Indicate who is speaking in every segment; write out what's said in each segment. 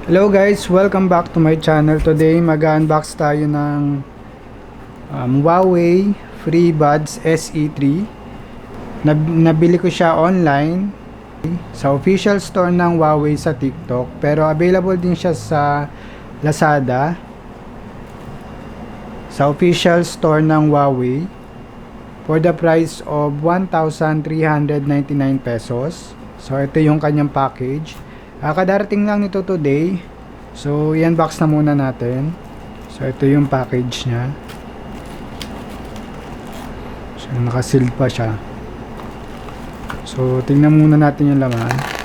Speaker 1: Hello guys, welcome back to my channel. Today mag-unbox tayo ng Huawei FreeBuds SE3. Nabili ko siya online sa official store ng Huawei sa TikTok, pero available din siya sa Lazada, sa official store ng Huawei for the price of 1,399 pesos. So ito yung kanyang package. Kadarating lang nito today. So, i-unbox na muna natin. So, ito yung package niya. So, nakasealed pa siya. So, tingnan muna natin yung laman.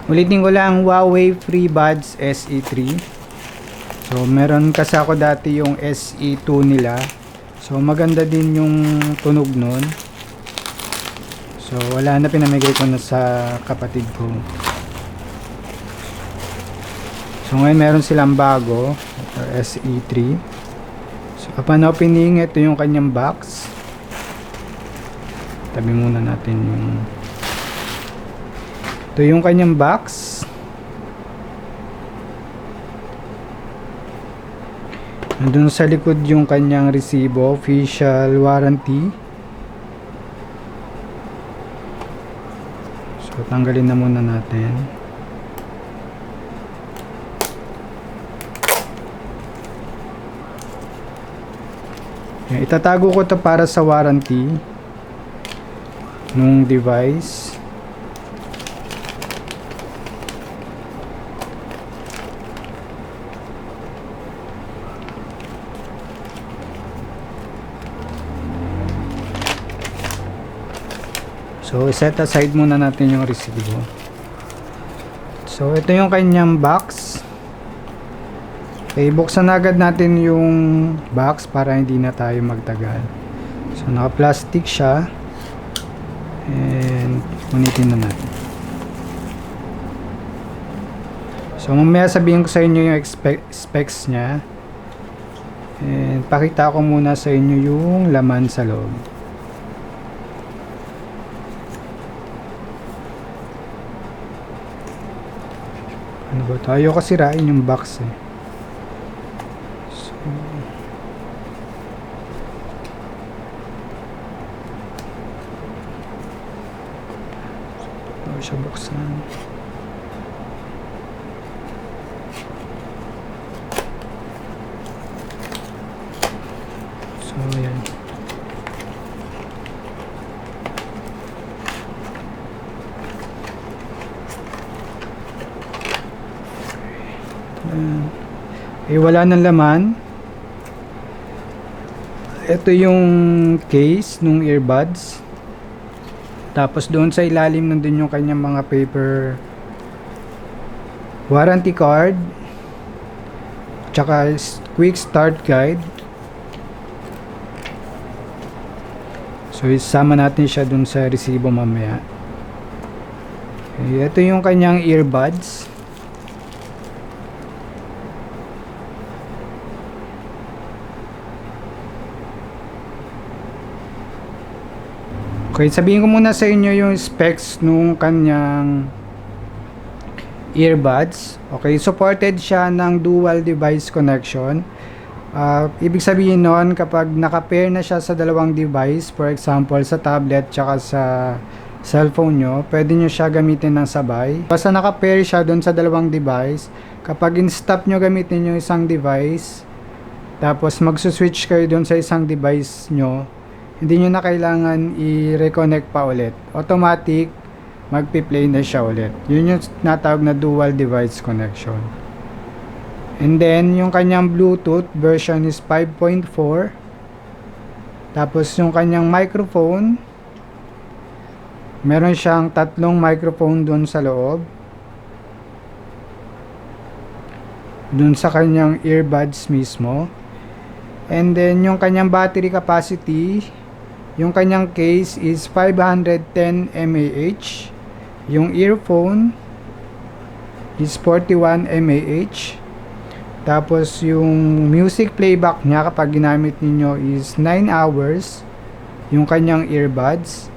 Speaker 1: Ulitin ko lang, Huawei FreeBuds SE3. So meron kasi ako dati yung SE2 nila. So maganda din yung tunog nun. So wala na, pinamigay ko na sa kapatid ko. So ngayon meron silang bago, SE3. So upon opening, ito yung kanyang box. Tabi muna natin yung... Ito yung kanyang box. Nandun sa likod yung kanyang resibo, official warranty. So tanggalin na muna natin. Yan, itatago ko to para sa warranty nung device. So, set aside muna natin yung resibo. So, ito yung kanyang box. Okay, buksan agad natin yung box para hindi na tayo magtagal. So, naka-plastic siya. And, punitin na natin. So, mamaya sabihin ko sa inyo yung specs niya. And, pakita ko muna sa inyo yung laman sa loob. Ano ba ito? Ayaw kasi sirain yung box eh. So, ayaw siya buksan. So, ayan. Wala ng laman. Ito yung case nung earbuds. Tapos doon sa ilalim nandun yung kanyang mga paper warranty card, tsaka quick start guide. So isama natin siya dun sa resibo mamaya. Ito yung kanyang earbuds. Okay, sabihin ko muna sa inyo yung specs nung kanyang earbuds. Okay, supported siya ng dual device connection. Ibig sabihin nun, kapag naka-pair na siya sa dalawang device, for example, sa tablet tsaka sa cellphone nyo, pwede nyo siya gamitin ng sabay. Basta naka-pair siya doon sa dalawang device, kapag in-stop nyo gamitin yung isang device, tapos magsuswitch kayo doon sa isang device nyo, hindi nyo na kailangan i-reconnect pa ulit. Automatic, magpi-play na siya ulit. Yun yung natawag na dual device connection. And then, yung kanyang Bluetooth version is 5.4. Tapos, yung kanyang microphone, meron siyang tatlong microphone dun sa loob. Dun sa kanyang earbuds mismo. And then, yung kanyang battery capacity, yung kanyang case is 510 mAh. Yung earphone is 41 mAh. Tapos yung music playback niya kapag ginamit niyo is 9 hours yung kanyang earbuds.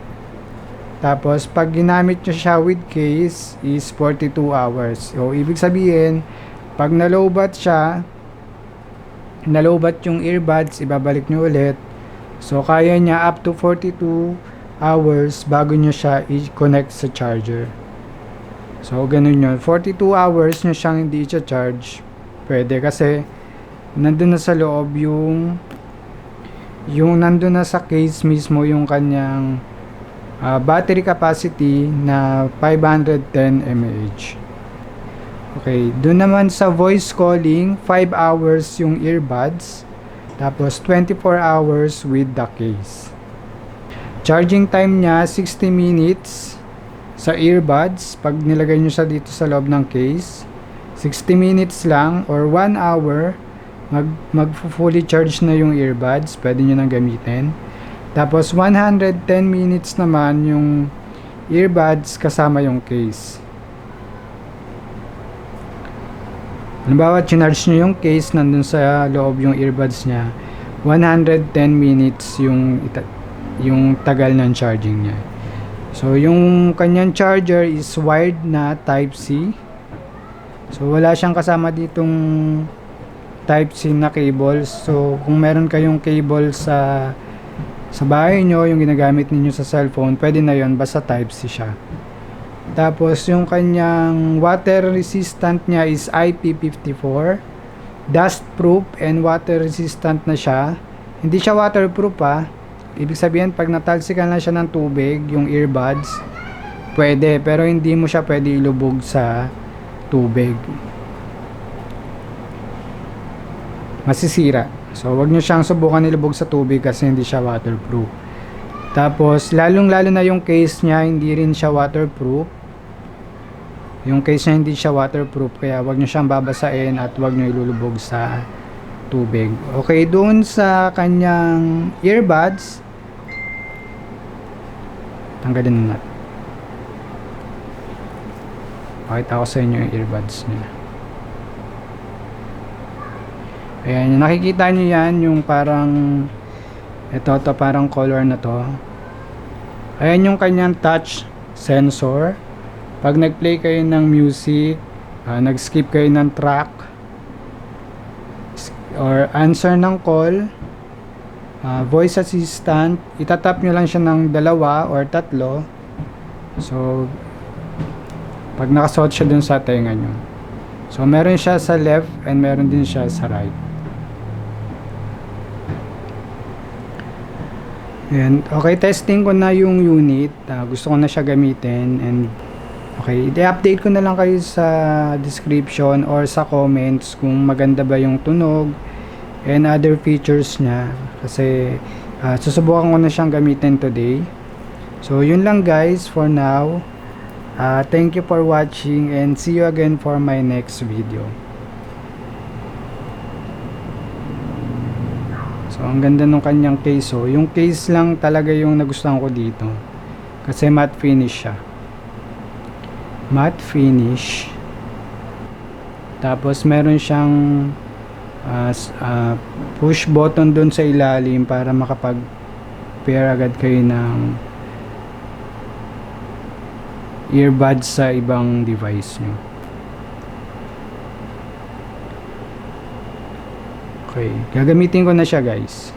Speaker 1: Tapos pag ginamit nyo siya with case is 42 hours. So ibig sabihin, pag nalobat yung earbuds, ibabalik nyo ulit. So kaya niya up to 42 hours bago nyo siya i-connect sa charger. So ganun yun, 42 hours nyo siyang hindi i-charge. Pwede kasi nandun na sa loob yung nandun na sa case mismo yung kanyang battery capacity na 510 mAh. Okay, dun naman sa voice calling, 5 hours yung earbuds, tapos 24 hours with the case. Charging time niya 60 minutes sa earbuds pag nilagay nyo siya dito sa loob ng case. 60 minutes lang or 1 hour mag-fully charge na yung earbuds, pwede nyo nang gamitin. Tapos 110 minutes naman yung earbuds kasama yung case. Halimbawa, chinarge nyo yung case, nandun sa loob yung earbuds nya, 110 minutes yung tagal ng charging nya. So yung kanyang charger is wired na Type-C. So wala siyang kasama ditong Type-C na cable. So kung meron kayong cable sa bahay nyo, yung ginagamit ninyo sa cellphone, pwede na yon, basta Type-C siya. Tapos yung kanyang water resistant niya is IP54, dust proof and water resistant na siya. Hindi siya waterproof pa. Ibig sabihin pag natalsikan na siya ng tubig yung earbuds, pwede, pero hindi mo siya pwede ilubog sa tubig, masisira. So wag nyo siyang subukan ilubog sa tubig kasi hindi siya waterproof. Tapos lalong-lalo na yung case niya, hindi rin siya waterproof. Yung case niya hindi siya waterproof, kaya wag nyo siyang babasain at wag nyo ilulubog sa tubig. Okay, doon sa kanyang earbuds, tanggalin na natin. Pakita ko sa inyo yung earbuds niya. Ayan, nakikita nyo yan, yung parang ito parang color na to. Ayan yung kanyang touch sensor. Pag nag-play kayo ng music, nag-skip kayo ng track or answer ng call, voice assistant, itatap nyo lang siya ng 2 or 3. So pag nakasuot siya dun sa tenga nyo. So meron siya sa left and meron din siya sa right. And okay, testing ko na yung unit. Gusto ko na siya gamitin, and okay, i-update ko na lang kayo sa description or sa comments kung maganda ba yung tunog and other features niya, kasi susubukan ko na siyang gamitin today. So yun lang guys for now. Thank you for watching and see you again for my next video. So ang ganda ng kanyang case. So yung case lang talaga yung nagustuhan ko dito, kasi matte finish siya. Matte finish. Tapos meron siyang push button dun sa ilalim para makapag pair agad kayo ng earbuds sa ibang device nyo. Okay, gagamitin ko na siya guys.